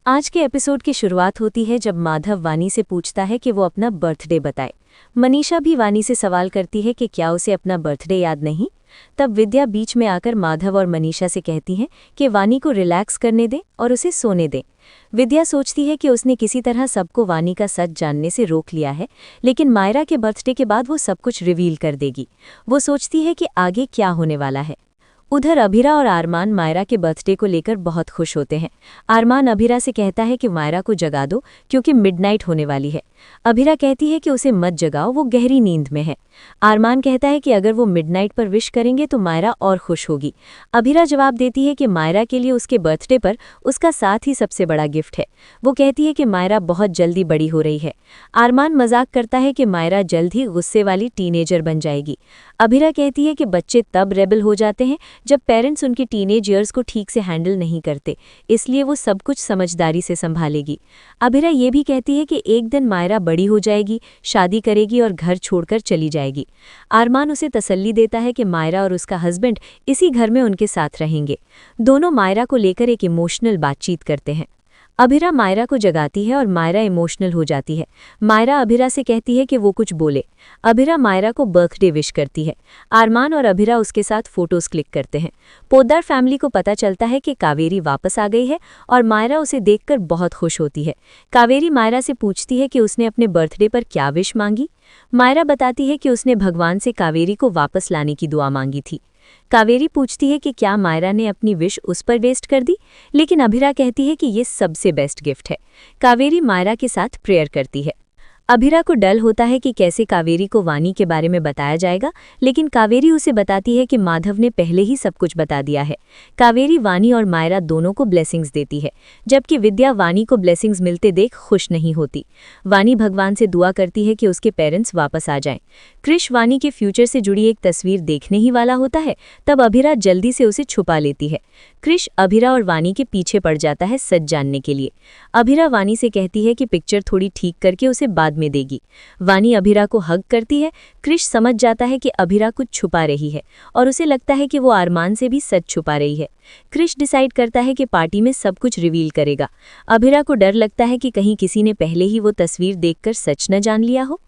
आज के एपिसोड की शुरुआत होती है जब माधव वानी से पूछता है कि वो अपना बर्थडे बताए। मनीषा भी वानी से सवाल करती है कि क्या उसे अपना बर्थडे याद नहीं। तब विद्या बीच में आकर माधव और मनीषा से कहती हैं कि वानी को रिलैक्स करने दे और उसे सोने दे। विद्या सोचती है कि उसने किसी तरह सबको वानी का सच जानने से रोक लिया है, लेकिन मायरा के बर्थडे के बाद वो सब कुछ रिवील कर देगी। वो सोचती है कि आगे क्या होने वाला है। उधर अभिरा और आरमान मायरा के बर्थडे को लेकर बहुत खुश होते हैं। आरमान अभिरा से कहता है कि मायरा को जगा दो क्योंकि मिडनाइट होने वाली है। अभिरा कहती है कि उसे मत जगाओ, वो गहरी नींद में है। आरमान कहता है कि अगर वो मिडनाइट पर विश करेंगे तो मायरा और खुश होगी। अभिरा जवाब देती है कि मायरा के लिए उसके बर्थडे पर उसका साथ ही सबसे बड़ा गिफ्ट है। वो कहती है कि मायरा बहुत जल्दी बड़ी हो रही है। आरमान मजाक करता है कि मायरा जल्द ही गुस्से वाली टीनेजर बन जाएगी। अभिरा कहती है कि बच्चे तब रेबल हो जाते हैं जब पेरेंट्स उनके टीनेज ईयर्स को ठीक से हैंडल नहीं करते, इसलिए वो सब कुछ समझदारी से संभालेगी। अभिरा ये भी कहती है कि एक दिन मायरा बड़ी हो जाएगी, शादी करेगी और घर छोड़कर चली जाएगी। आरमान उसे तसल्ली देता है कि मायरा और उसका हस्बैंड इसी घर में उनके साथ रहेंगे। दोनों मायरा को लेकर एक इमोशनल बातचीत करते हैं। अभिरा मायरा को जगाती है और मायरा इमोशनल हो जाती है। मायरा अभिरा से कहती है कि वो कुछ बोले। अभिरा मायरा को बर्थडे विश करती है। आरमान और अभिरा उसके साथ फोटोज क्लिक करते हैं। पोद्दार फैमिली को पता चलता है कि कावेरी वापस आ गई है और मायरा उसे देखकर बहुत खुश होती है। कावेरी मायरा से पूछती है कि उसने अपने बर्थडे पर क्या विश मांगी। मायरा बताती है कि उसने भगवान से कावेरी को वापस लाने की दुआ मांगी थी। कावेरी पूछती है कि क्या मायरा ने अपनी विश उस पर वेस्ट कर दी, लेकिन अभिरा कहती है कि ये सबसे बेस्ट गिफ्ट है। कावेरी मायरा के साथ प्रेयर करती है। अभिरा को डर होता है कि कैसे कावेरी को वानी के बारे में बताया जाएगा, लेकिन कावेरी उसे बताती है कि माधव ने पहले ही सब कुछ बता दिया है। कावेरी वानी और मायरा दोनों को ब्लेसिंग्स देती है, जबकि विद्या वानी को ब्लेसिंग्स मिलते देख खुश नहीं होती। वानी भगवान से दुआ करती है कि उसके पेरेंट्स वापस आ जाएं। क्रिश वानी के फ्यूचर से जुड़ी एक तस्वीर देखने ही वाला होता है, तब अभिरा जल्दी से उसे छुपा लेती है। क्रिश अभिरा और वानी के पीछे पड़ जाता है सच जानने के लिए। अभिरा वानी से कहती है कि पिक्चर थोड़ी ठीक करके उसे बाद में देगी। वानी अभिरा को हग करती है। क्रिश समझ जाता है कि अभिरा कुछ छुपा रही है और उसे लगता है कि वो आरमान से भी सच छुपा रही है। क्रिश डिसाइड करता है कि पार्टी में सब कुछ रिवील करेगा। अभिरा को डर लगता है कि कहीं किसी ने पहले ही वो तस्वीर देखकर सच न जान लिया हो।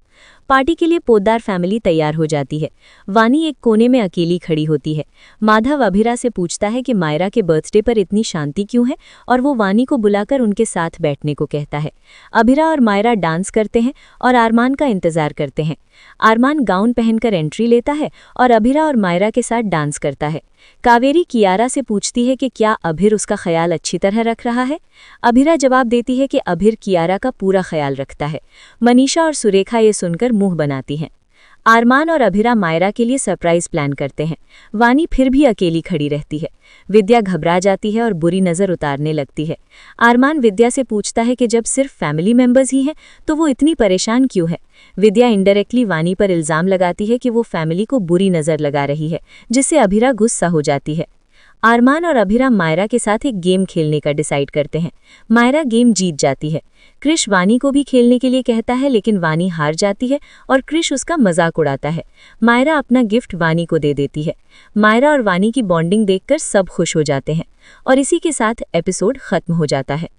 पार्टी के लिए पोद्दार फैमिली तैयार हो जाती है। वानी एक कोने में अकेली खड़ी होती है। माधव अभिरा से पूछता है कि मायरा के बर्थडे पर इतनी शांति क्यों है, और वो वानी को बुलाकर उनके साथ बैठने को कहता है। अभिरा और मायरा डांस करते हैं और आरमान का इंतजार करते हैं। आरमान गाउन पहनकर एंट्री लेता है और अभिरा और मायरा के साथ डांस करता है। कावेरी कियारा से पूछती है कि क्या अभिर उसका ख्याल अच्छी तरह रख रहा है। अभिरा जवाब देती है कि अभिर कियारा का पूरा ख्याल रखता है। मनीषा और सुरेखा ये सुनकर मुंह बनाती हैं। आरमान और अभिरा मायरा के लिए सरप्राइज प्लान करते हैं। वानी फिर भी अकेली खड़ी रहती है। विद्या घबरा जाती है और बुरी नज़र उतारने लगती है। आरमान विद्या से पूछता है कि जब सिर्फ फैमिली मेंबर्स ही हैं तो वो इतनी परेशान क्यों है। विद्या इनडायरेक्टली वानी पर इल्ज़ाम लगाती है कि वो फैमिली को बुरी नज़र लगा रही है, जिससे अभिरा गुस्सा हो जाती है। आरमान और अभिरा मायरा के साथ एक गेम खेलने का डिसाइड करते हैं। मायरा गेम जीत जाती है। क्रिश वानी को भी खेलने के लिए कहता है, लेकिन वानी हार जाती है और क्रिश उसका मजाक उड़ाता है। मायरा अपना गिफ्ट वानी को दे देती है। मायरा और वानी की बॉन्डिंग देखकर सब खुश हो जाते हैं और इसी के साथ एपिसोड खत्म हो जाता है।